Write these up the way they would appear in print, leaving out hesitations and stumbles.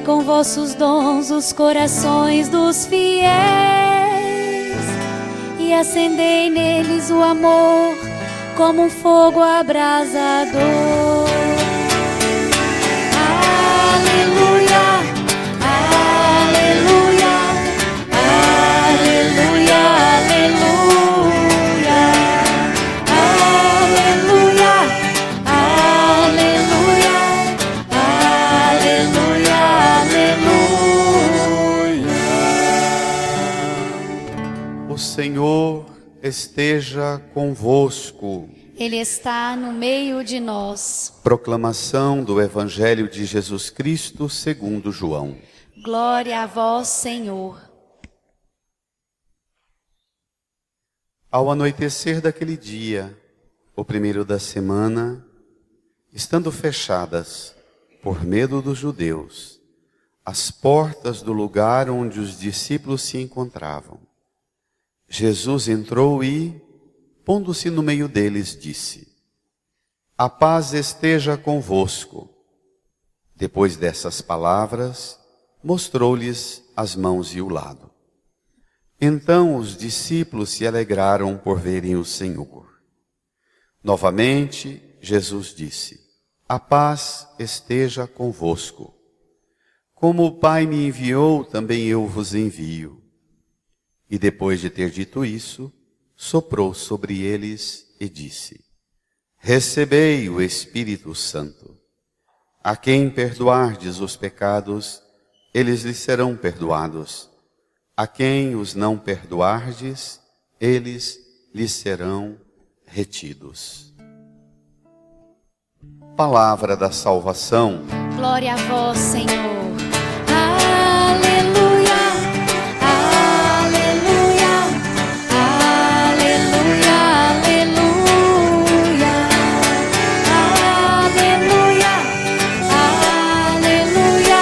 com vossos dons os corações dos fiéis e acendei neles o amor como um fogo abrasador. Aleluia, aleluia, aleluia, aleluia, aleluia, aleluia, aleluia, aleluia. O Senhor esteja convosco. Ele está no meio de nós. Proclamação do Evangelho de Jesus Cristo segundo João. Glória a vós, Senhor. Ao anoitecer daquele dia, o primeiro da semana, estando fechadas, por medo dos judeus, as portas do lugar onde os discípulos se encontravam, Jesus entrou e, pondo-se no meio deles, disse: A paz esteja convosco. Depois dessas palavras, mostrou-lhes as mãos e o lado. Então os discípulos se alegraram por verem o Senhor. Novamente, Jesus disse: A paz esteja convosco. Como o Pai me enviou, também eu vos envio. E depois de ter dito isso, soprou sobre eles e disse: Recebei o Espírito Santo. A quem perdoardes os pecados, eles lhes serão perdoados. A quem os não perdoardes, eles lhes serão retidos. Palavra da salvação. Glória a vós, Senhor. Aleluia, aleluia, aleluia, aleluia, aleluia, aleluia,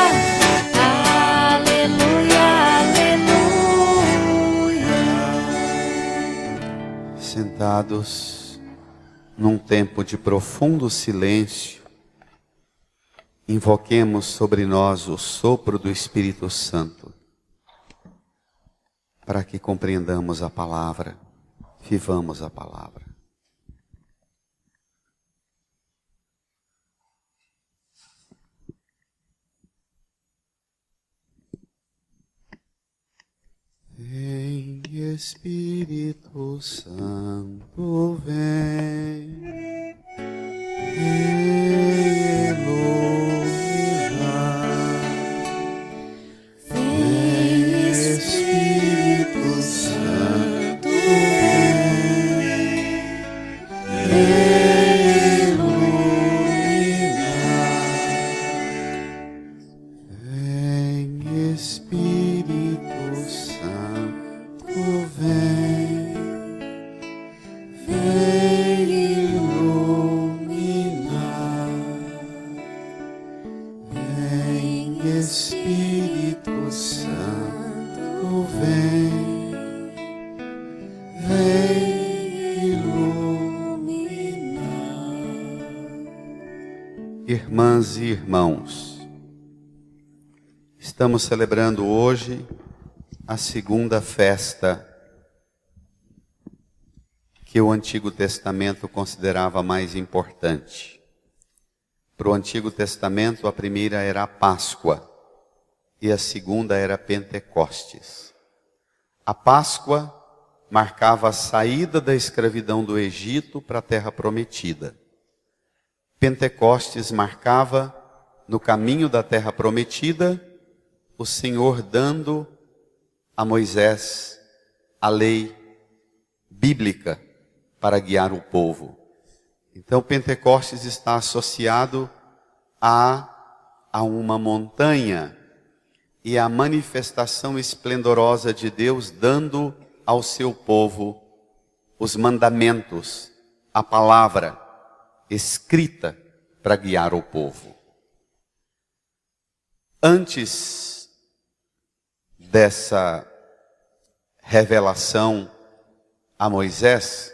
aleluia, aleluia. Sentados num tempo de profundo silêncio, invoquemos sobre nós o sopro do Espírito Santo, para que compreendamos a palavra, vivamos a palavra. Vem, Espírito Santo, vem, vem iluminar. Vem, Espírito Santo, vem iluminar. Vem, Espírito Santo, vem iluminar. Vem, Espírito Santo, vem iluminar. Irmãs e irmãos, estamos celebrando hoje a segunda festa que o Antigo Testamento considerava mais importante. Para o Antigo Testamento, a primeira era a Páscoa e a segunda era Pentecostes. A Páscoa marcava a saída da escravidão do Egito para a Terra Prometida. Pentecostes marcava, no caminho da Terra Prometida, o Senhor dando a Moisés a lei bíblica para guiar o povo. Então Pentecostes está associado a uma montanha e a manifestação esplendorosa de Deus dando ao seu povo os mandamentos, a palavra escrita para guiar o povo. Antes dessa revelação a Moisés,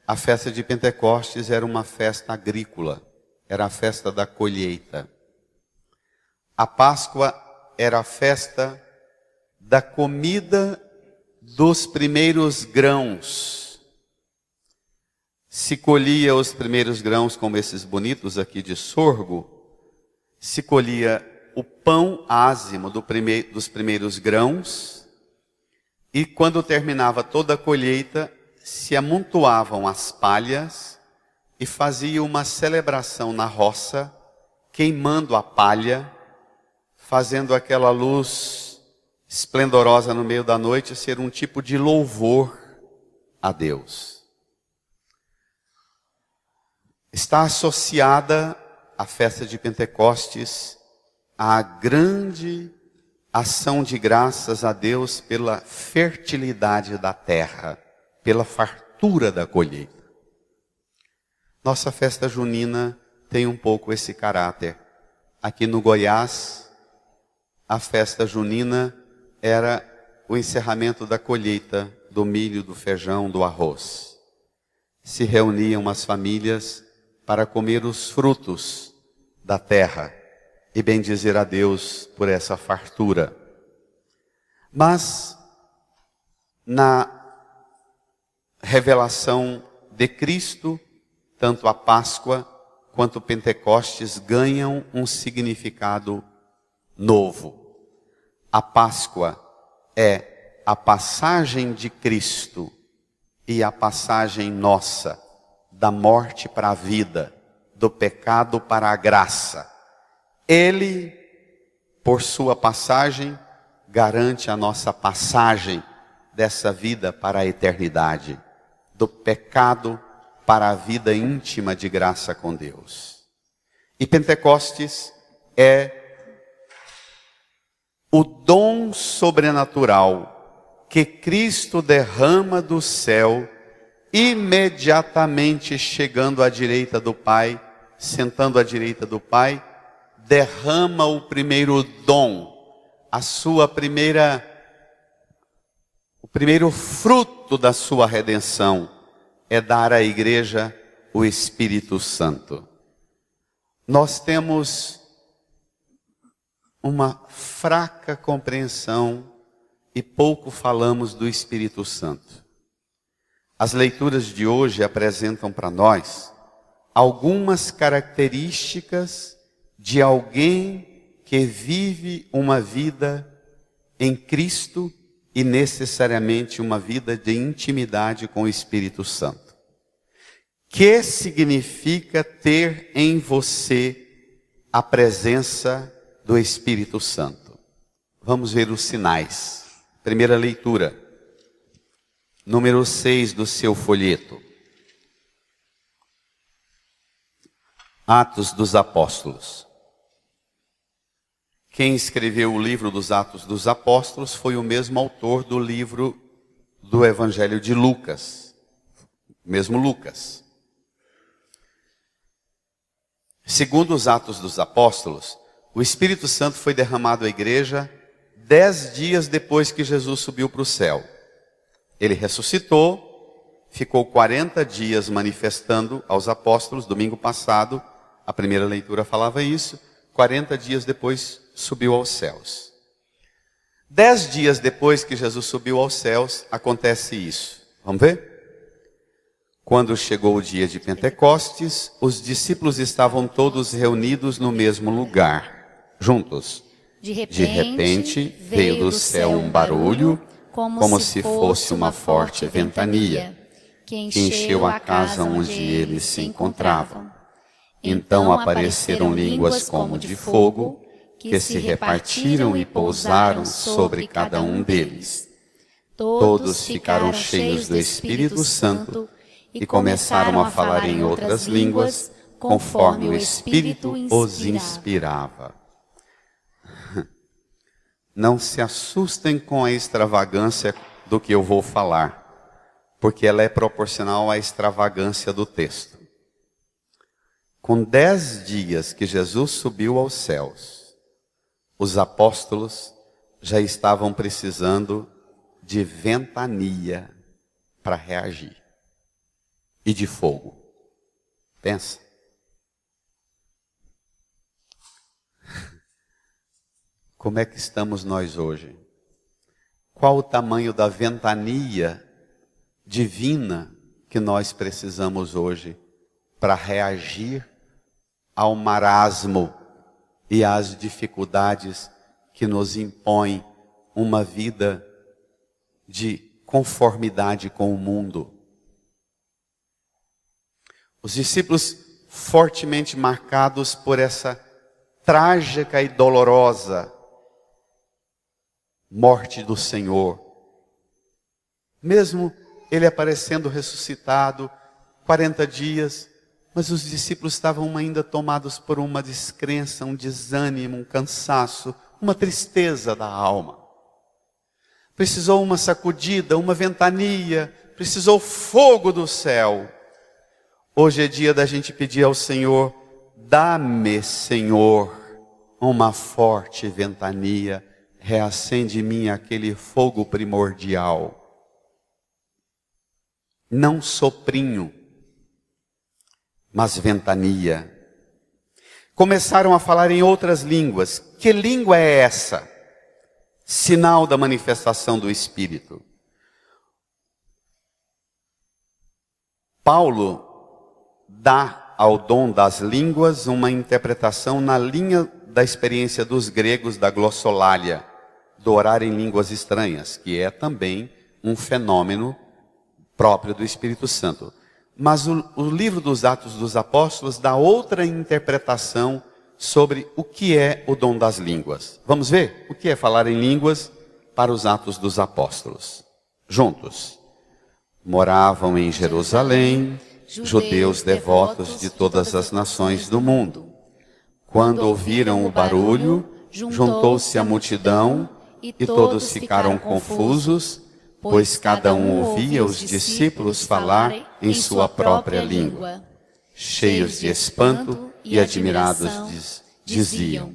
a festa de Pentecostes era uma festa agrícola, era a festa da colheita. A Páscoa era a festa da comida dos primeiros grãos. Se colhia os primeiros grãos, como esses bonitos aqui de sorgo, se colhia o pão ázimo dos primeiros grãos, e quando terminava toda a colheita, se amontoavam as palhas e fazia uma celebração na roça, queimando a palha, fazendo aquela luz esplendorosa no meio da noite ser um tipo de louvor a Deus. Está associada a festa de Pentecostes à grande ação de graças a Deus pela fertilidade da terra, pela fartura da colheita. Nossa festa junina tem um pouco esse caráter. Aqui no Goiás, a festa junina era o encerramento da colheita do milho, do feijão, do arroz. Se reuniam as famílias para comer os frutos da terra e bendizer a Deus por essa fartura. Mas, na revelação de Cristo, tanto a Páscoa quanto o Pentecostes ganham um significado novo. A Páscoa é a passagem de Cristo e a passagem nossa, da morte para a vida, do pecado para a graça. Ele, por sua passagem, garante a nossa passagem dessa vida para a eternidade, do pecado para a vida íntima de graça com Deus. E Pentecostes é o dom sobrenatural que Cristo derrama do céu, imediatamente chegando à direita do Pai, sentando à direita do Pai, derrama o primeiro dom, o primeiro fruto da sua redenção, é dar à igreja o Espírito Santo. Nós temos uma fraca compreensão e pouco falamos do Espírito Santo. As leituras de hoje apresentam para nós algumas características de alguém que vive uma vida em Cristo e necessariamente uma vida de intimidade com o Espírito Santo. Que significa ter em você a presença do Espírito Santo? Vamos ver os sinais. Primeira leitura, número 6 do seu folheto. Atos dos Apóstolos. Quem escreveu o livro dos Atos dos Apóstolos foi o mesmo autor do livro do Evangelho de Lucas, mesmo Lucas. Segundo os Atos dos Apóstolos, o Espírito Santo foi derramado à igreja 10 dias depois que Jesus subiu para o céu. Ele ressuscitou, ficou 40 dias manifestando aos apóstolos. Domingo passado, a primeira leitura falava isso. 40 dias depois subiu aos céus. 10 dias depois que Jesus subiu aos céus, acontece isso. Vamos ver? Quando chegou o dia de Pentecostes, os discípulos estavam todos reunidos no mesmo lugar, juntos. De repente veio do céu um barulho, como se fosse uma forte ventania, que encheu a casa onde eles se encontravam. Então apareceram línguas como de fogo, que se repartiram e pousaram sobre cada um deles. Todos ficaram cheios do Espírito Santo e começaram a falar em outras línguas, conforme o Espírito os inspirava. Não se assustem com a extravagância do que eu vou falar, porque ela é proporcional à extravagância do texto. Com 10 dias que Jesus subiu aos céus, os apóstolos já estavam precisando de ventania para reagir. E de fogo. Pensa. Como é que estamos nós hoje? Qual o tamanho da ventania divina que nós precisamos hoje para reagir ao marasmo e às dificuldades que nos impõem uma vida de conformidade com o mundo? Os discípulos fortemente marcados por essa trágica e dolorosa morte do Senhor. Mesmo ele aparecendo ressuscitado, 40 dias, mas os discípulos estavam ainda tomados por uma descrença, um desânimo, um cansaço, uma tristeza da alma. Precisou uma sacudida, uma ventania, precisou fogo do céu. Hoje é dia da gente pedir ao Senhor: dá-me, Senhor, uma forte ventania, reacende em mim aquele fogo primordial. Não soprinho, mas ventania. Começaram a falar em outras línguas. Que língua é essa? Sinal da manifestação do Espírito. Paulo dá ao dom das línguas uma interpretação na linha da experiência dos gregos da glossolalia, do orar em línguas estranhas, que é também um fenômeno próprio do Espírito Santo. Mas o livro dos Atos dos Apóstolos dá outra interpretação sobre o que é o dom das línguas. Vamos ver o que é falar em línguas para os Atos dos Apóstolos. Juntos. Moravam em Jerusalém judeus devotos de todas as nações do mundo. Quando ouviram o barulho, juntou-se a multidão e todos ficaram confusos, pois cada um ouvia os discípulos falar em sua própria língua. Cheios de espanto e admirados, diziam: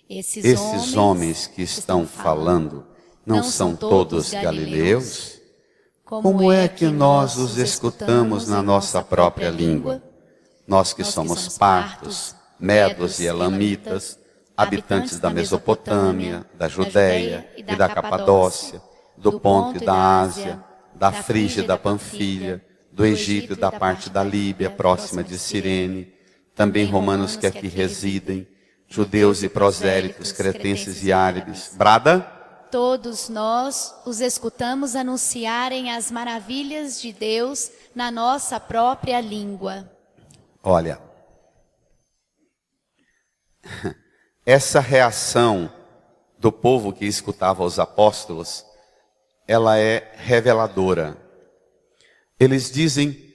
esses homens que estão falando não são todos galileus? Como é que nós os escutamos na nossa própria língua? Nós que somos partos, medos e elamitas, habitantes da Mesopotâmia, da Judéia e da Capadócia, do Ponto e da Ásia, da Frígia e da Panfilha, do Egito e da parte da Líbia, próxima de Cirene, também romanos que aqui residem, judeus e prosélitos, cretenses e árabes. Brada? Todos nós os escutamos anunciarem as maravilhas de Deus na nossa própria língua. Olha, essa reação do povo que escutava os apóstolos, ela é reveladora. Eles dizem: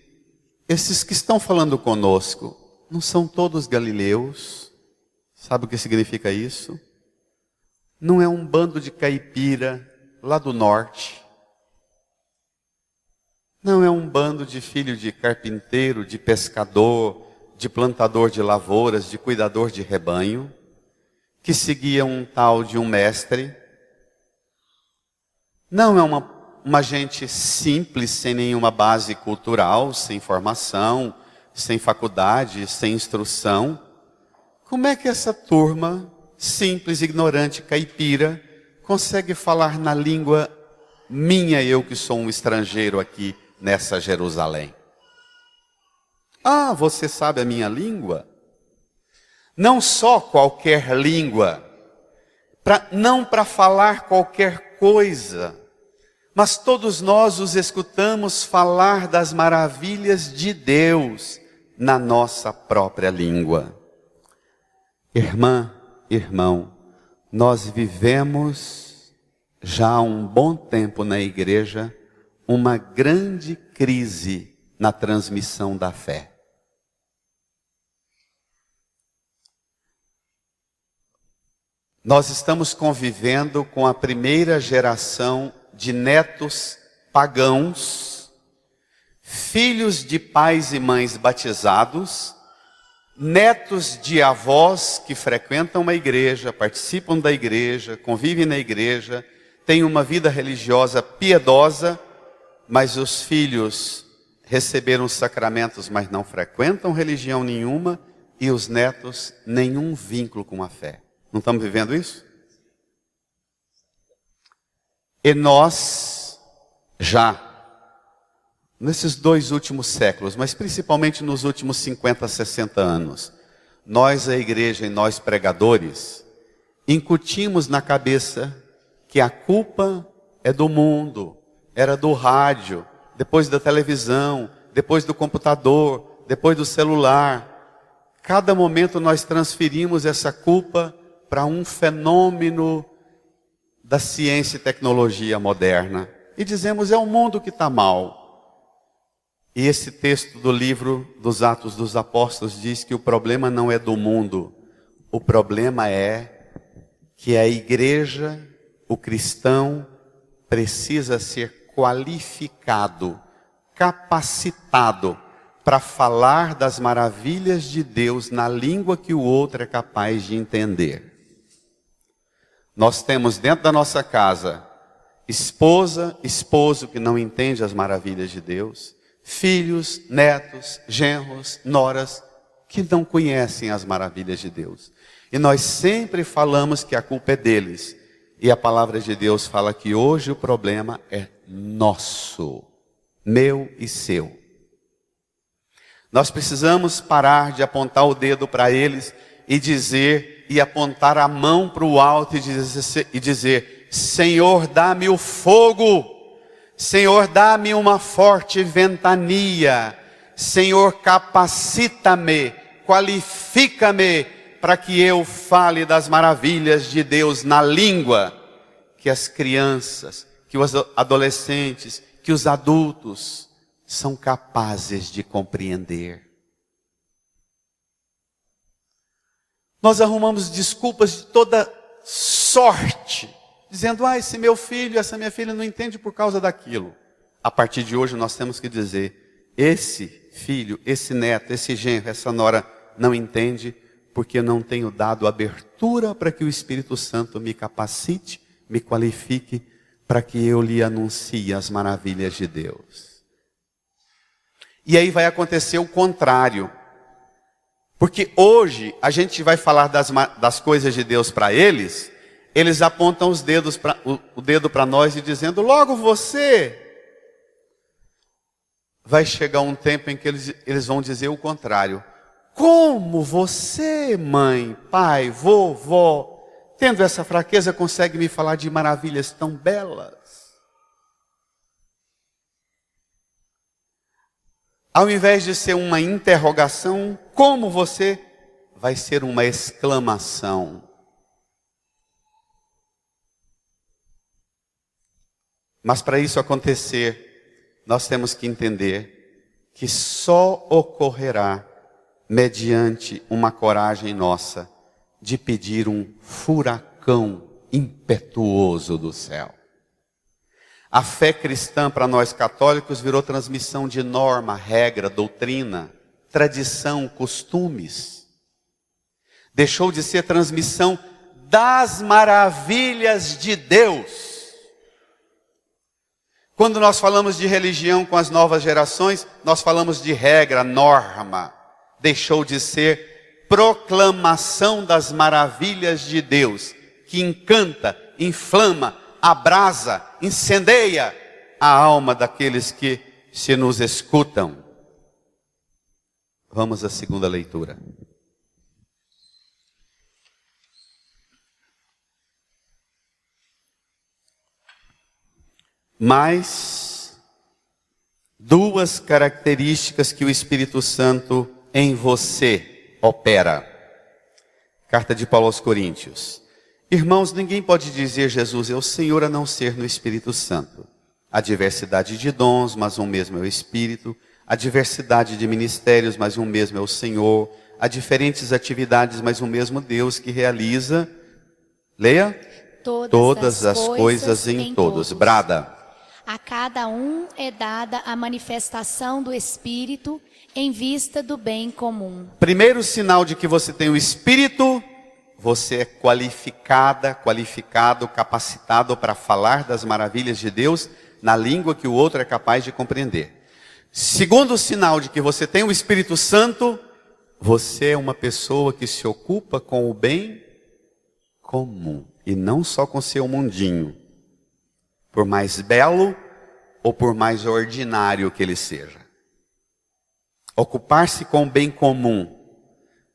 esses que estão falando conosco, não são todos galileus? Sabe o que significa isso? Não é um bando de caipira lá do norte. Não é um bando de filho de carpinteiro, de pescador, de plantador de lavouras, de cuidador de rebanho, que seguia um tal de um mestre. Não é uma gente simples, sem nenhuma base cultural, sem formação, sem faculdade, sem instrução. Como é que essa turma simples, ignorante, caipira, consegue falar na língua minha, eu que sou um estrangeiro aqui nessa Jerusalém? Ah, você sabe a minha língua? Não só qualquer língua, não para falar qualquer coisa, mas todos nós os escutamos falar das maravilhas de Deus na nossa própria língua. Irmã, irmão, nós vivemos já há um bom tempo na igreja uma grande crise na transmissão da fé. Nós estamos convivendo com a primeira geração de netos pagãos, filhos de pais e mães batizados, netos de avós que frequentam a igreja, participam da igreja, convivem na igreja, têm uma vida religiosa piedosa, mas os filhos receberam os sacramentos, mas não frequentam religião nenhuma, e os netos nenhum vínculo com a fé. Não estamos vivendo isso? E nós, já, nesses 2 últimos séculos, mas principalmente nos últimos 50, 60 anos, nós, a igreja e nós pregadores, incutimos na cabeça que a culpa é do mundo, era do rádio, depois da televisão, depois do computador, depois do celular. Cada momento nós transferimos essa culpa para um fenômeno da ciência e tecnologia moderna. E dizemos, é o mundo que está mal. E esse texto do livro dos Atos dos Apóstolos diz que o problema não é do mundo. O problema é que a igreja, o cristão, precisa ser qualificado, capacitado para falar das maravilhas de Deus na língua que o outro é capaz de entender. Nós temos dentro da nossa casa esposa, esposo que não entende as maravilhas de Deus, filhos, netos, genros, noras que não conhecem as maravilhas de Deus. E nós sempre falamos que a culpa é deles. E a palavra de Deus fala que hoje o problema é nosso, meu e seu. Nós precisamos parar de apontar o dedo para eles e dizer, e apontar a mão para o alto e dizer, Senhor, dá-me o fogo, Senhor, dá-me uma forte ventania, Senhor, capacita-me, qualifica-me, para que eu fale das maravilhas de Deus na língua que as crianças, que os adolescentes, que os adultos são capazes de compreender. Nós arrumamos desculpas de toda sorte, dizendo, esse meu filho, essa minha filha não entende por causa daquilo. A partir de hoje nós temos que dizer, esse filho, esse neto, esse genro, essa nora não entende porque eu não tenho dado abertura para que o Espírito Santo me capacite, me qualifique, para que eu lhe anuncie as maravilhas de Deus. E aí vai acontecer o contrário. Porque hoje a gente vai falar das coisas de Deus para eles, eles apontam o dedo para nós e dizendo, logo você. Vai chegar um tempo em que eles vão dizer o contrário. Como você, mãe, pai, vovó, tendo essa fraqueza, consegue me falar de maravilhas tão belas? Ao invés de ser uma interrogação, como você, vai ser uma exclamação. Mas para isso acontecer, nós temos que entender que só ocorrerá mediante uma coragem nossa de pedir um furacão impetuoso do céu. A fé cristã para nós católicos virou transmissão de norma, regra, doutrina, tradição, costumes. Deixou de ser transmissão das maravilhas de Deus. Quando nós falamos de religião com as novas gerações, nós falamos de regra, norma. Deixou de ser proclamação das maravilhas de Deus, que encanta, inflama, abrasa, incendeia a alma daqueles que se nos escutam. Vamos à segunda leitura. Mais 2 características que o Espírito Santo em você opera. Carta de Paulo aos Coríntios. Irmãos, ninguém pode dizer Jesus é o Senhor a não ser no Espírito Santo. Há diversidade de dons, mas um mesmo é o Espírito. Há diversidade de ministérios, mas um mesmo é o Senhor. Há diferentes atividades, mas um mesmo Deus que realiza, leia, todas as coisas em todos. Brada. A cada um é dada a manifestação do Espírito em vista do bem comum. Primeiro sinal de que você tem o Espírito, você é qualificado, capacitado para falar das maravilhas de Deus na língua que o outro é capaz de compreender. Segundo sinal de que você tem o Espírito Santo, você é uma pessoa que se ocupa com o bem comum e não só com seu mundinho. por mais belo ou por mais ordinário que ele seja. Ocupar-se com o bem comum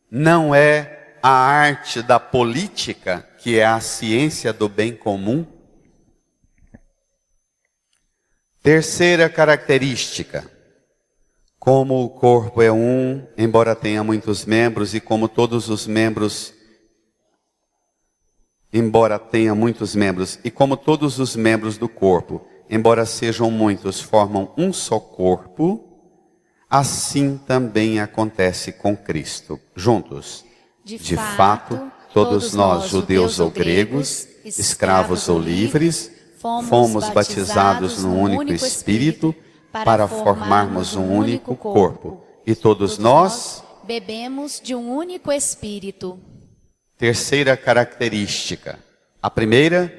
não é a arte da política, que é a ciência do bem comum. Terceira característica: como o corpo é um, embora tenha muitos membros, e como todos os membros, embora tenha muitos membros, e como todos os membros do corpo, embora sejam muitos, formam um só corpo, assim também acontece com Cristo. Juntos. De fato, todos nós, judeus ou gregos, escravos ou livres, fomos batizados num único Espírito para formarmos um único corpo. E todos nós bebemos de um único Espírito. Terceira característica. A primeira,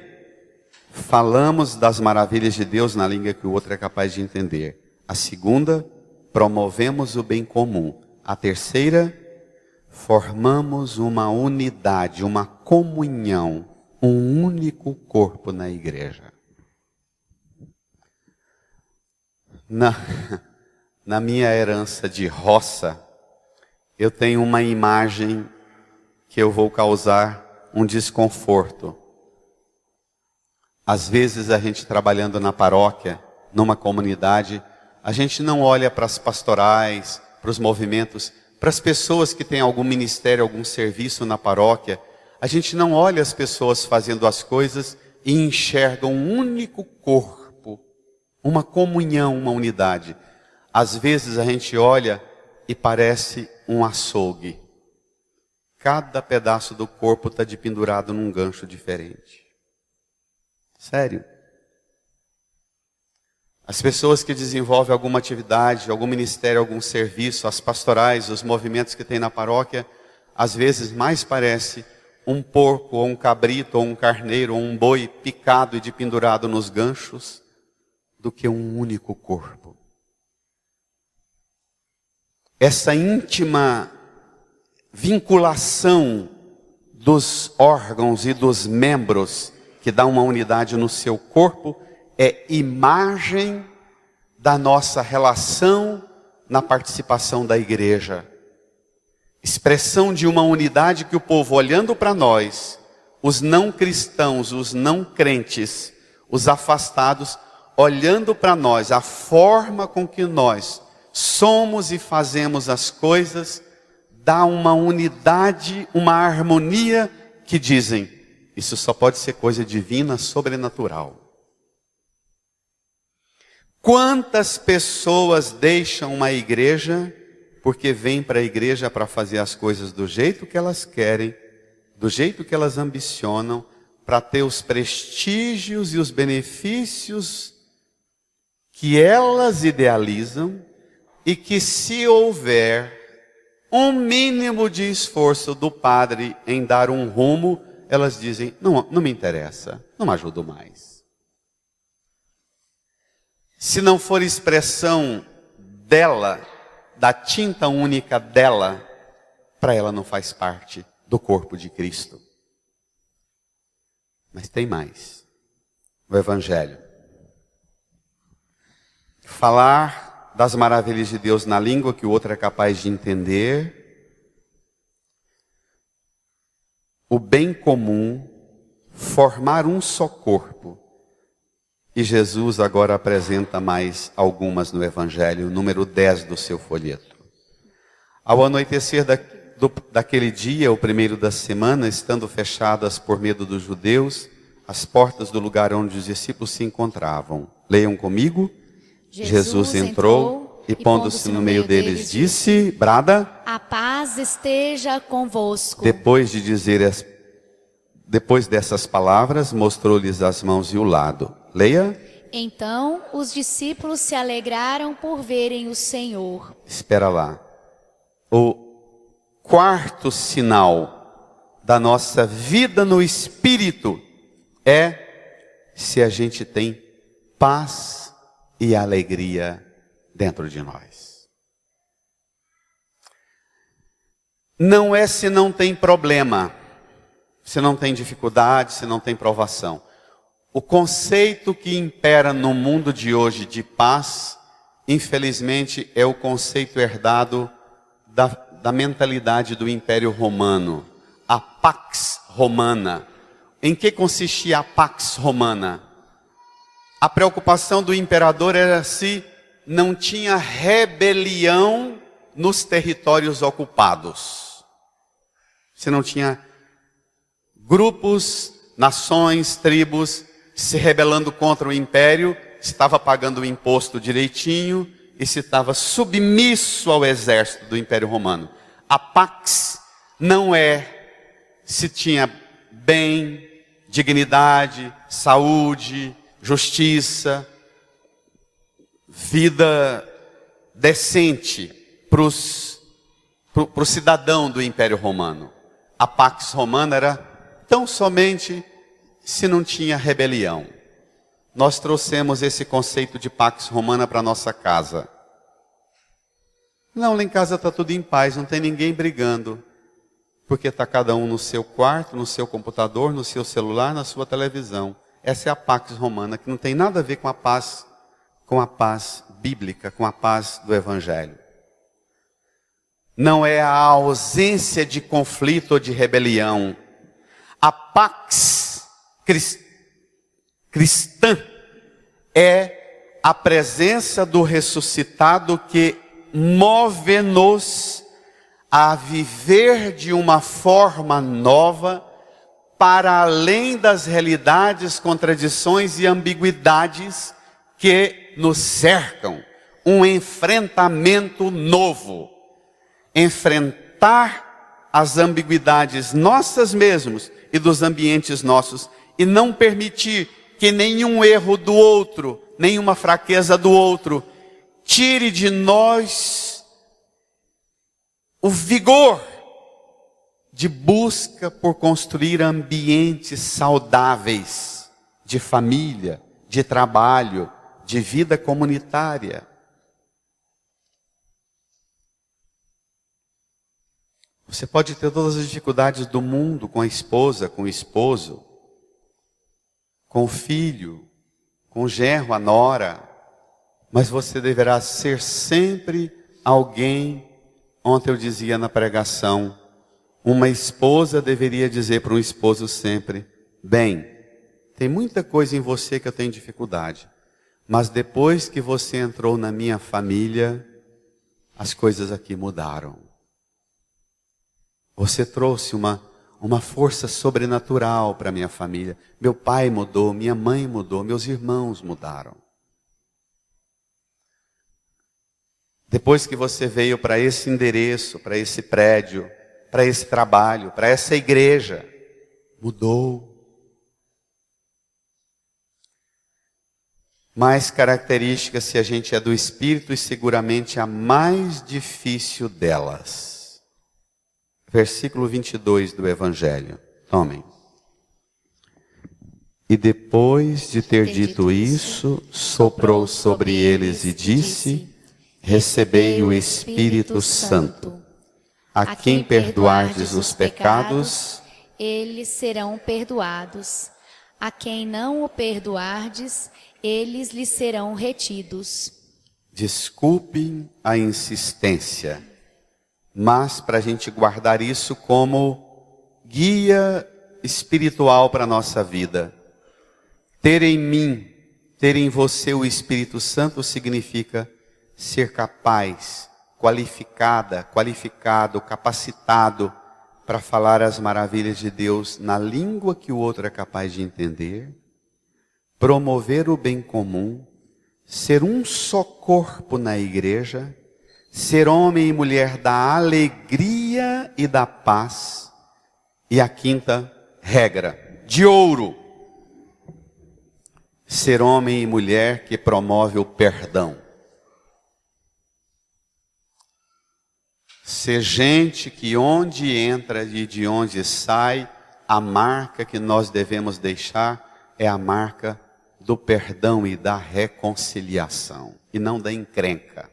falamos das maravilhas de Deus na língua que o outro é capaz de entender. A segunda, promovemos o bem comum. A terceira, formamos uma unidade, uma comunhão, um único corpo na igreja. Na minha herança de roça, eu tenho uma imagem que eu vou causar um desconforto. Às vezes a gente trabalhando na paróquia, numa comunidade, a gente não olha para as pastorais, para os movimentos, para as pessoas que têm algum ministério, algum serviço na paróquia. A gente não olha as pessoas fazendo as coisas e enxerga um único corpo, uma comunhão, uma unidade. Às vezes a gente olha e parece um açougue. Cada pedaço do corpo está pendurado num gancho diferente. Sério. As pessoas que desenvolvem alguma atividade, algum ministério, algum serviço, as pastorais, os movimentos que tem na paróquia, às vezes mais parece um porco, ou um cabrito, ou um carneiro, ou um boi picado e pendurado nos ganchos, do que um único corpo. Essa íntima vinculação dos órgãos e dos membros que dá uma unidade no seu corpo é imagem da nossa relação na participação da igreja. Expressão de uma unidade que o povo, olhando para nós, os não cristãos, os não crentes, os afastados, olhando para nós, a forma com que nós somos e fazemos as coisas, dá uma unidade, uma harmonia que dizem, isso só pode ser coisa divina, sobrenatural. Quantas pessoas deixam uma igreja porque vêm para a igreja para fazer as coisas do jeito que elas querem, do jeito que elas ambicionam, para ter os prestígios e os benefícios que elas idealizam, e que se houver um mínimo de esforço do padre em dar um rumo, elas dizem, não me interessa, não me ajudo mais. Se não for expressão dela, da tinta única dela, para ela não faz parte do corpo de Cristo. Mas tem mais. O Evangelho. Falar das maravilhas de Deus na língua que o outro é capaz de entender. O bem comum, formar um só corpo. E Jesus agora apresenta mais algumas no Evangelho, número 10 do seu folheto. Ao anoitecer daquele dia, o primeiro da semana, estando fechadas por medo dos judeus, as portas do lugar onde os discípulos se encontravam. Leiam comigo. Jesus entrou e pondo-se no meio deles disse, brada, a paz esteja convosco. Depois dessas palavras, mostrou-lhes as mãos e o lado. Leia. Então os discípulos se alegraram por verem o Senhor. Espera lá. O quarto sinal da nossa vida no Espírito é se a gente tem paz e alegria dentro de nós. Não é se não tem problema, se não tem dificuldade, se não tem provação. O conceito que impera no mundo de hoje de paz, infelizmente, é o conceito herdado da mentalidade do Império Romano, a Pax Romana. Em que consistia a Pax Romana? A preocupação do imperador era se não tinha rebelião nos territórios ocupados. Se não tinha grupos, nações, tribos se rebelando contra o império, estava pagando o imposto direitinho e se estava submisso ao exército do Império Romano. A Pax não é se tinha bem, dignidade, saúde, justiça, vida decente para o cidadão do Império Romano. A Pax Romana era tão somente se não tinha rebelião. Nós trouxemos esse conceito de Pax Romana para nossa casa. Não, lá em casa está tudo em paz, não tem ninguém brigando. Porque está cada um no seu quarto, no seu computador, no seu celular, na sua televisão. Essa é a Pax Romana, que não tem nada a ver com a paz bíblica, com a paz do Evangelho. Não é a ausência de conflito ou de rebelião. A Pax cristã é a presença do ressuscitado que move-nos a viver de uma forma nova, para além das realidades, contradições e ambiguidades que nos cercam. Um enfrentamento novo. Enfrentar as ambiguidades nossas mesmos e dos ambientes nossos, e não permitir que nenhum erro do outro, nenhuma fraqueza do outro, tire de nós o vigor de busca por construir ambientes saudáveis, de família, de trabalho, de vida comunitária. Você pode ter todas as dificuldades do mundo com a esposa, com o esposo, com o filho, com o genro, a nora, mas você deverá ser sempre alguém. Ontem eu dizia na pregação, uma esposa deveria dizer para um esposo sempre: bem, tem muita coisa em você que eu tenho dificuldade, mas depois que você entrou na minha família, as coisas aqui mudaram. Você trouxe uma força sobrenatural para a minha família. Meu pai mudou, minha mãe mudou, meus irmãos mudaram. Depois que você veio para esse endereço, para esse prédio, para esse trabalho, para essa igreja, mudou. Mais características se a gente é do Espírito e seguramente a mais difícil delas. Versículo 22 do Evangelho. Tomem. E depois de ter dito isso, soprou sobre eles e disse: recebei o Espírito Santo. A quem perdoardes os pecados, eles serão perdoados. A quem não o perdoardes, eles lhes serão retidos. Desculpem a insistência, mas para a gente guardar isso como guia espiritual para a nossa vida. Ter em mim, ter em você o Espírito Santo significa ser capaz, qualificado, capacitado para falar as maravilhas de Deus na língua que o outro é capaz de entender, promover o bem comum, ser um só corpo na igreja, ser homem e mulher da alegria e da paz. E a quinta regra, de ouro, ser homem e mulher que promove o perdão. Ser gente que onde entra e de onde sai, a marca que nós devemos deixar é a marca do perdão e da reconciliação, e não da encrenca.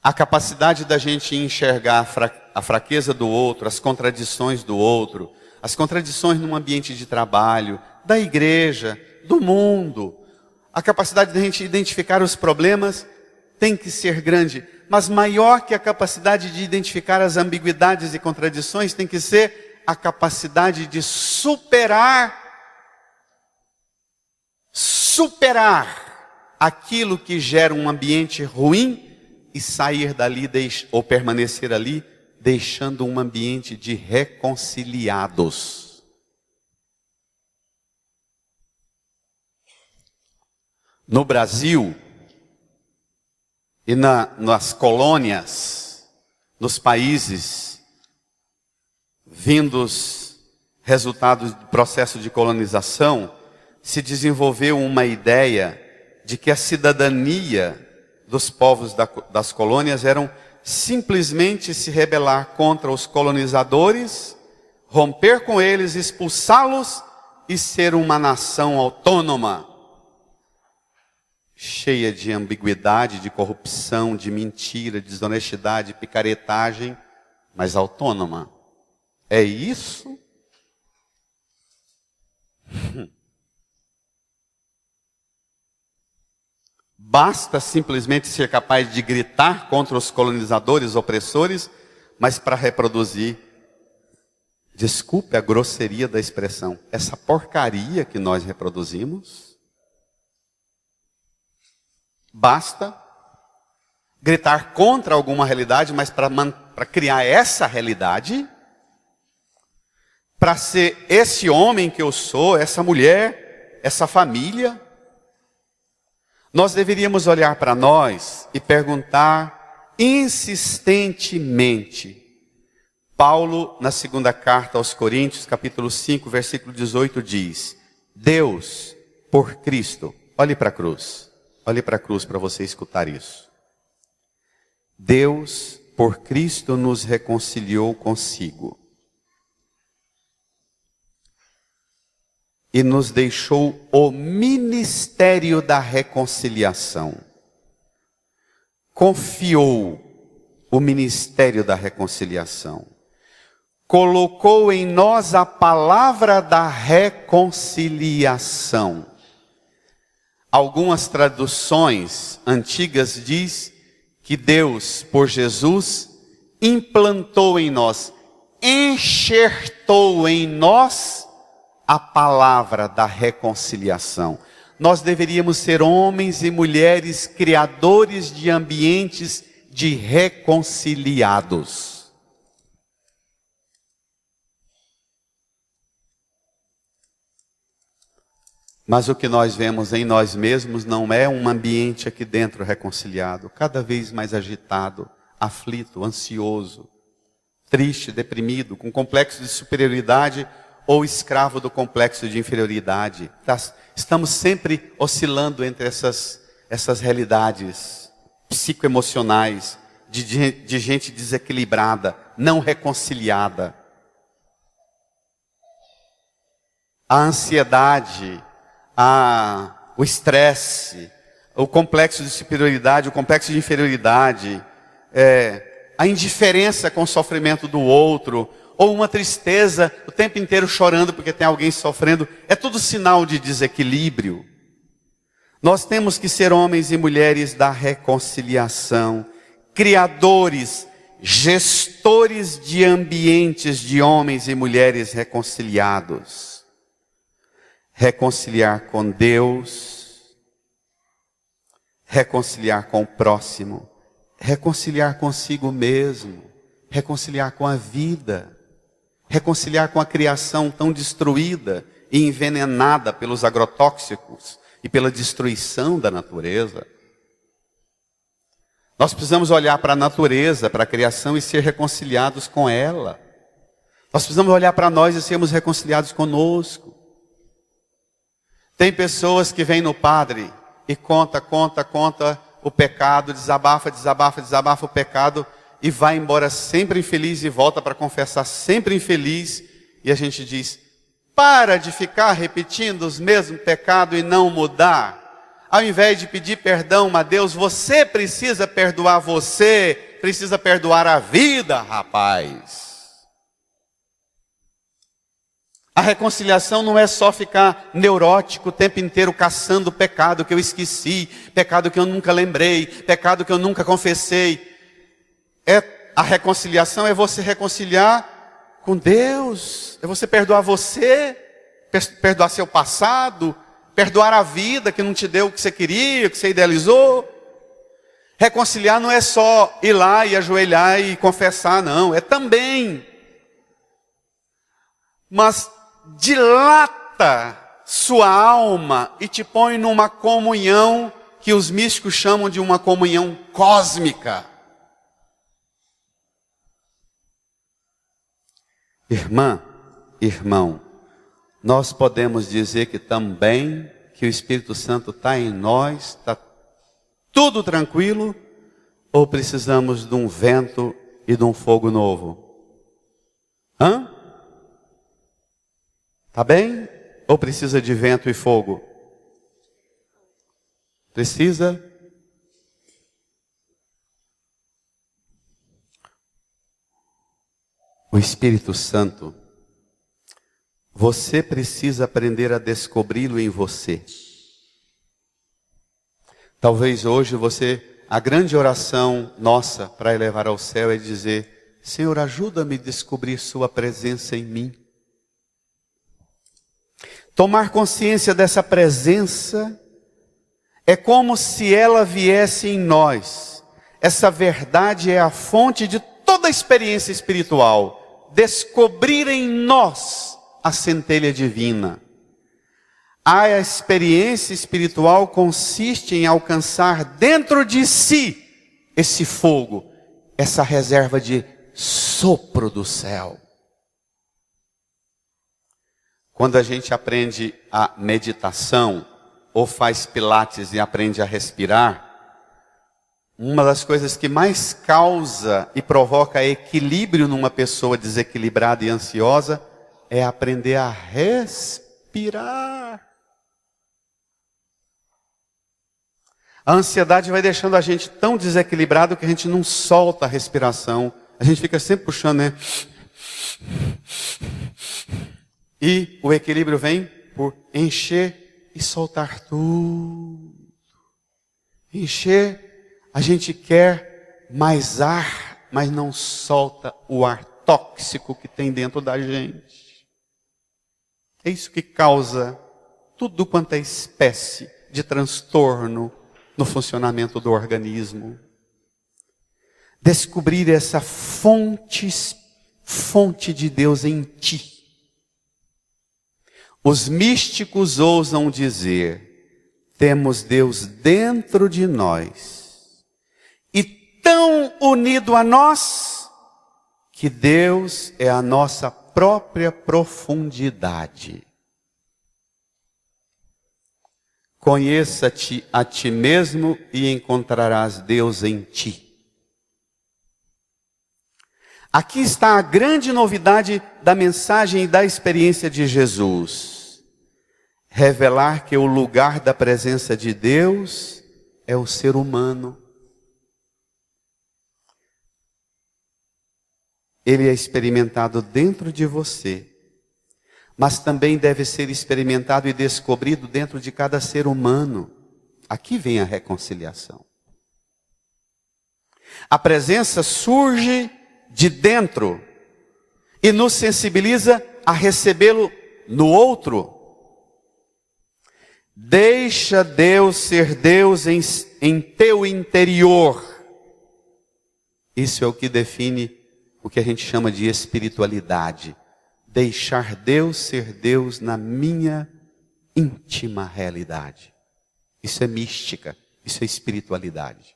A capacidade da gente enxergar a fraqueza do outro, as contradições do outro, as contradições num ambiente de trabalho, da igreja, do mundo. A capacidade de a gente identificar os problemas tem que ser grande, mas maior que a capacidade de identificar as ambiguidades e contradições tem que ser a capacidade de superar aquilo que gera um ambiente ruim e sair dali ou permanecer ali, deixando um ambiente de reconciliados. No Brasil e nas colônias, nos países vindos resultados do processo de colonização, se desenvolveu uma ideia de que a cidadania dos povos das colônias eram simplesmente se rebelar contra os colonizadores, romper com eles, expulsá-los e ser uma nação autônoma, cheia de ambiguidade, de corrupção, de mentira, de desonestidade, picaretagem, mas autônoma. É isso? Basta simplesmente ser capaz de gritar contra os colonizadores, opressores, mas para reproduzir, desculpe a grosseria da expressão, essa porcaria que nós reproduzimos. Basta gritar contra alguma realidade, mas para criar essa realidade, para ser esse homem que eu sou, essa mulher, essa família. Nós deveríamos olhar para nós e perguntar insistentemente. Paulo, na segunda carta aos Coríntios, capítulo 5, versículo 18, diz: Deus, por Cristo, olhe para a cruz para você escutar isso. Deus, por Cristo, nos reconciliou consigo e nos deixou o ministério da reconciliação. Confiou o ministério da reconciliação. Colocou em nós a palavra da reconciliação. Algumas traduções antigas diz que Deus, por Jesus, implantou em nós, enxertou em nós a palavra da reconciliação. Nós deveríamos ser homens e mulheres criadores de ambientes de reconciliados. Mas o que nós vemos em nós mesmos não é um ambiente aqui dentro reconciliado, cada vez mais agitado, aflito, ansioso, triste, deprimido, com complexo de superioridade ou escravo do complexo de inferioridade. Estamos sempre oscilando entre essas realidades psicoemocionais de gente desequilibrada, não reconciliada. A ansiedade, o estresse, o complexo de superioridade, o complexo de inferioridade, a indiferença com o sofrimento do outro, ou uma tristeza, o tempo inteiro chorando porque tem alguém sofrendo, é tudo sinal de desequilíbrio. Nós temos que ser homens e mulheres da reconciliação, criadores, gestores de ambientes de homens e mulheres reconciliados. Reconciliar com Deus, reconciliar com o próximo, reconciliar consigo mesmo, reconciliar com a vida, reconciliar com a criação tão destruída e envenenada pelos agrotóxicos e pela destruição da natureza. Nós precisamos olhar para a natureza, para a criação e ser reconciliados com ela. Nós precisamos olhar para nós e sermos reconciliados conosco. Tem pessoas que vêm no padre e conta o pecado, desabafa o pecado e vai embora sempre infeliz e volta para confessar sempre infeliz. E a gente diz, para de ficar repetindo os mesmos pecados e não mudar. Ao invés de pedir perdão a Deus, você precisa perdoar você, precisa perdoar a vida, rapaz. A reconciliação não é só ficar neurótico o tempo inteiro caçando pecado que eu esqueci, pecado que eu nunca lembrei, pecado que eu nunca confessei. A reconciliação é você reconciliar com Deus, é você perdoar você, perdoar seu passado, perdoar a vida que não te deu o que você queria, o que você idealizou. Reconciliar não é só ir lá e ajoelhar e confessar, não. É também. Mas dilata sua alma e te põe numa comunhão que os místicos chamam de uma comunhão cósmica. Irmã, irmão, nós podemos dizer que também que o Espírito Santo está em nós, está tudo tranquilo, ou precisamos de um vento e de um fogo novo? Tá bem? Ou precisa de vento e fogo? Precisa? O Espírito Santo, você precisa aprender a descobri-lo em você. Talvez hoje a grande oração nossa para elevar ao céu é dizer: Senhor, ajuda-me a descobrir sua presença em mim. Tomar consciência dessa presença é como se ela viesse em nós. Essa verdade é a fonte de toda a experiência espiritual. Descobrir em nós a centelha divina. A experiência espiritual consiste em alcançar dentro de si esse fogo, essa reserva de sopro do céu. Quando a gente aprende a meditação, ou faz pilates e aprende a respirar, uma das coisas que mais causa e provoca equilíbrio numa pessoa desequilibrada e ansiosa é aprender a respirar. A ansiedade vai deixando a gente tão desequilibrado que a gente não solta a respiração. A gente fica sempre puxando, né? E o equilíbrio vem por encher e soltar tudo. Encher, a gente quer mais ar, mas não solta o ar tóxico que tem dentro da gente. É isso que causa tudo quanto é espécie de transtorno no funcionamento do organismo. Descobrir essa fonte de Deus em ti. Os místicos ousam dizer: temos Deus dentro de nós, e tão unido a nós, que Deus é a nossa própria profundidade. Conheça-te a ti mesmo e encontrarás Deus em ti. Aqui está a grande novidade da mensagem e da experiência de Jesus. Revelar que o lugar da presença de Deus é o ser humano. Ele é experimentado dentro de você, mas também deve ser experimentado e descobrido dentro de cada ser humano. Aqui vem a reconciliação. A presença surge de dentro e nos sensibiliza a recebê-lo no outro. Deixa Deus ser Deus em teu interior. Isso é o que define o que a gente chama de espiritualidade. Deixar Deus ser Deus na minha íntima realidade. Isso é mística, isso é espiritualidade.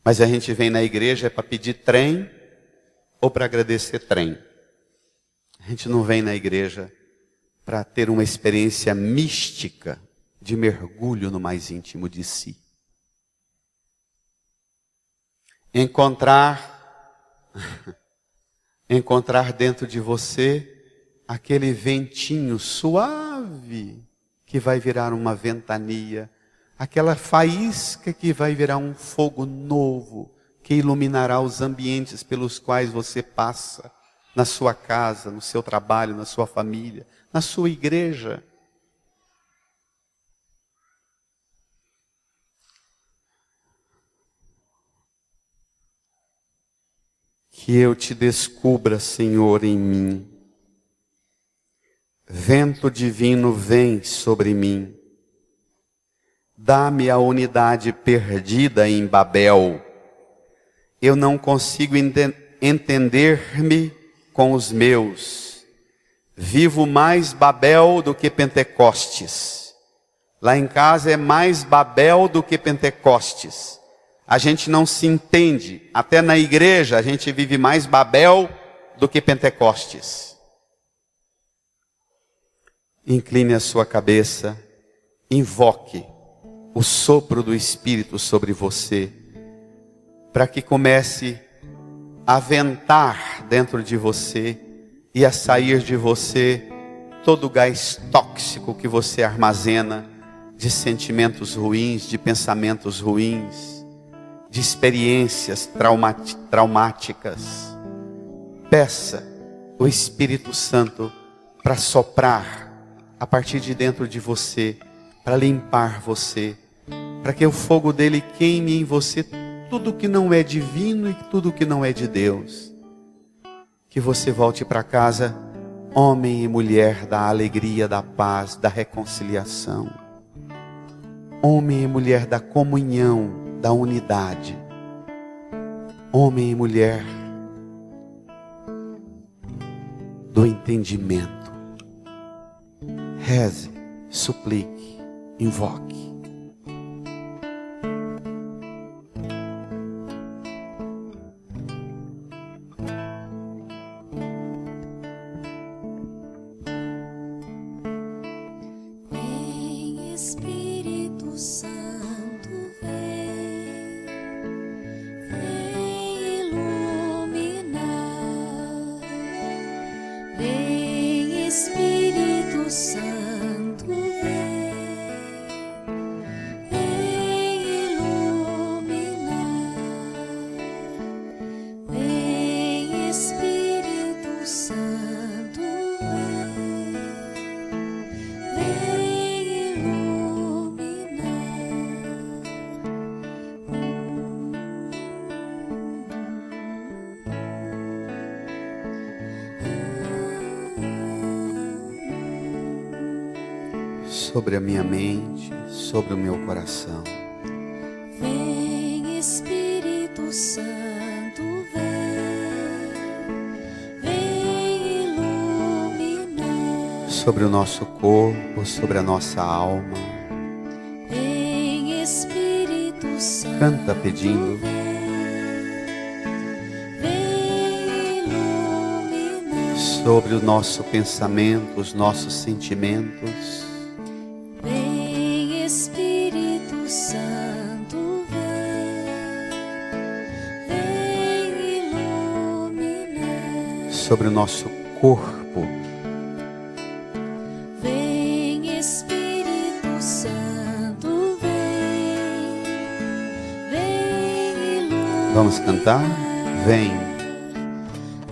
Mas a gente vem na igreja para pedir trem ou para agradecer trem. A gente não vem na igreja para ter uma experiência mística de mergulho no mais íntimo de si. Encontrar dentro de você aquele ventinho suave que vai virar uma ventania, aquela faísca que vai virar um fogo novo, que iluminará os ambientes pelos quais você passa, na sua casa, no seu trabalho, na sua família, na sua igreja. Que eu te descubra, Senhor, em mim. Vento divino vem sobre mim. Dá-me a unidade perdida em Babel. Eu não consigo entender-me com os meus. Vivo mais Babel do que Pentecostes. Lá em casa é mais Babel do que Pentecostes. A gente não se entende. Até na igreja a gente vive mais Babel do que Pentecostes. Incline a sua cabeça, invoque o sopro do Espírito sobre você, para que comece a ventar dentro de você e a sair de você todo o gás tóxico que você armazena de sentimentos ruins, de pensamentos ruins, de experiências traumáticas. Peça o Espírito Santo para soprar a partir de dentro de você, para limpar você, para que o fogo dele queime em você tudo que não é divino e tudo que não é de Deus. Que você volte para casa homem e mulher da alegria, da paz, da reconciliação. Homem e mulher da comunhão, da unidade. Homem e mulher do entendimento. Reze, suplique, invoque. Vem Espírito Santo, vem iluminar. Vem Espírito Santo, vem iluminar. Vem Espírito Santo, vem Sobre a minha mente, sobre o meu coração. Vem Espírito Santo, vem iluminar. Sobre o nosso corpo, sobre a nossa alma. Vem Espírito Santo, Canta pedindo. vem iluminar. Sobre o nosso pensamento, os nossos sentimentos. Vem Espírito Santo, vem iluminar. Sobre o nosso corpo. Vem Espírito Santo, vem iluminar. Vamos cantar? Vem.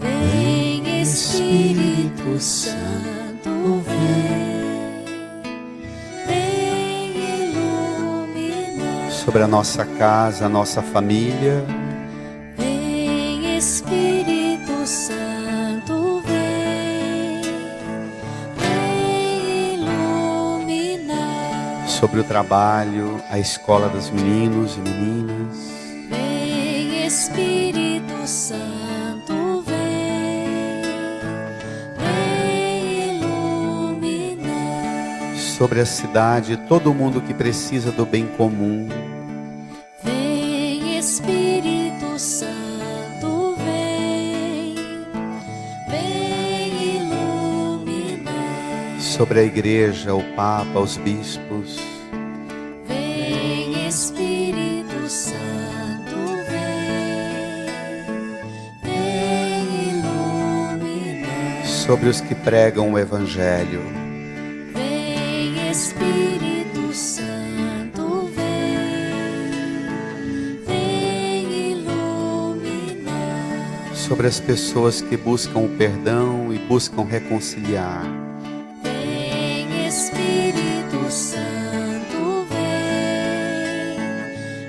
Vem Espírito Santo, vem iluminar. Sobre a nossa casa, a nossa família. Vem Espírito Santo, vem iluminar. Sobre o trabalho, a escola dos meninos e meninas. Vem Espírito Santo, vem iluminar. Sobre a cidade, todo mundo que precisa do bem comum. Vem Espírito Santo, vem iluminar. Sobre a igreja, o Papa, os bispos. Vem Espírito Santo, vem iluminar. Sobre os que pregam o Evangelho. Vem Espírito Santo, vem iluminar. sobre as pessoas que buscam o perdão e buscam reconciliar. Vem Espírito Santo,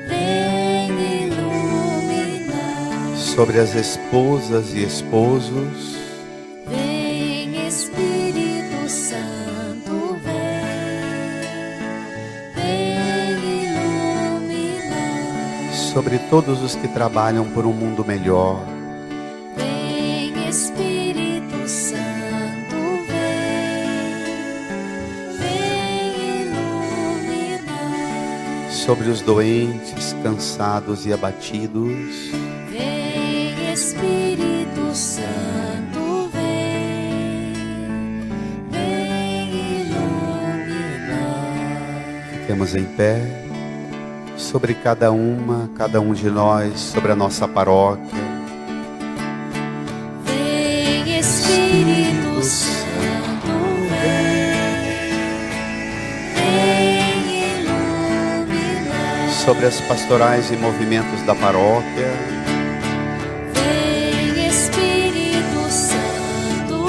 vem iluminar. Sobre as esposas e esposos, Vem Espírito Santo, vem iluminar. sobre todos os que trabalham por um mundo melhor, Vem Espírito Santo, vem iluminar. sobre os doentes, cansados e abatidos, Vem Espírito Santo, vem iluminar. fiquemos em pé, sobre cada um de nós, sobre a nossa paróquia. Vem Espírito Santo, vem iluminar. Sobre as pastorais e movimentos da paróquia, Vem Espírito Santo,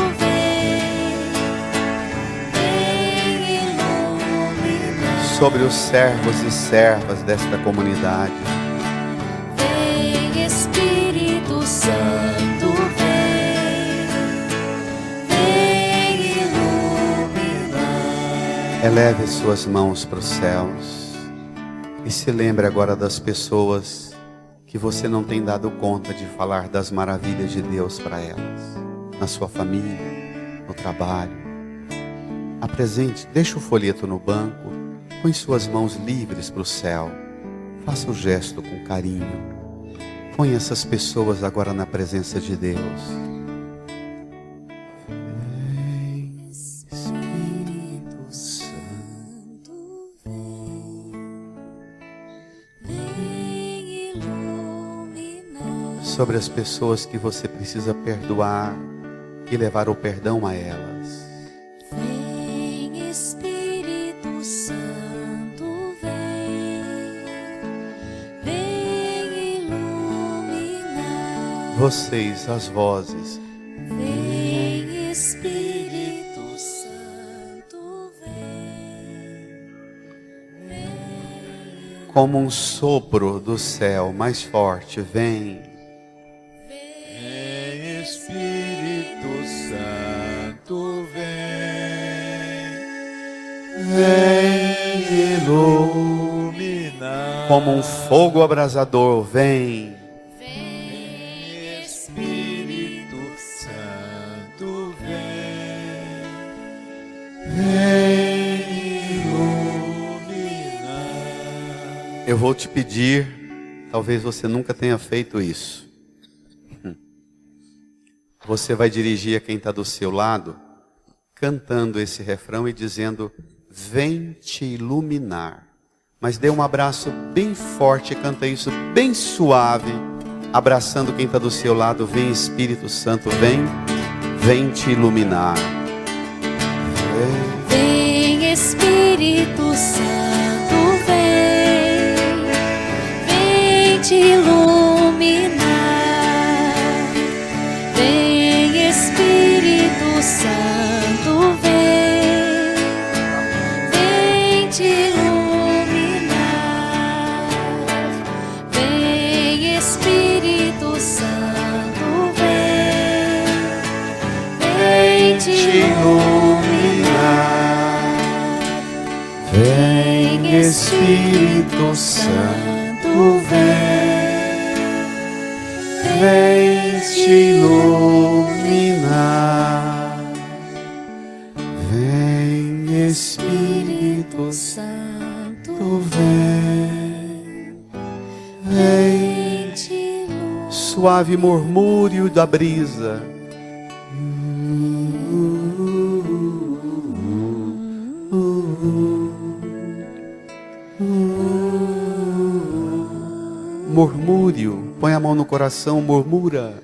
vem iluminar. sobre os servos e servas desta comunidade, Vem Espírito Santo, vem iluminar. eleve suas mãos para os céus e se lembre agora das pessoas que você não tem dado conta de falar das maravilhas de Deus para elas, na sua família, no trabalho. Apresente, deixa o folheto no banco, põe suas mãos livres para o céu, faça o gesto com carinho. Põe essas pessoas agora na presença de Deus. Vem, Espírito Santo. Vem iluminar. Sobre as pessoas que você precisa perdoar e levar o perdão a elas. Vem Espírito Santo, vem iluminar. Vocês, as vozes, Vem Espírito Santo, vem como um sopro do céu mais forte, vem. Vem Espírito Santo, vem iluminar. Como um fogo abrasador, vem. Vem Espírito Santo, vem iluminar. Eu vou te pedir, talvez você nunca tenha feito isso. Você vai dirigir a quem está do seu lado, cantando esse refrão e dizendo: vem te iluminar. Mas dê um abraço bem forte, canta isso bem suave, abraçando quem está do seu lado. Vem Espírito Santo, vem te iluminar. Vem Espírito Santo, vem te iluminar. Vem Espírito Santo, vem te iluminar. Vem Espírito Santo, vem te iluminar. Vem Espírito Santo, vem te iluminar. Vem Espírito Santo, vem te iluminar. suave murmúrio da brisa. Murmúrio, põe a mão no coração, murmura.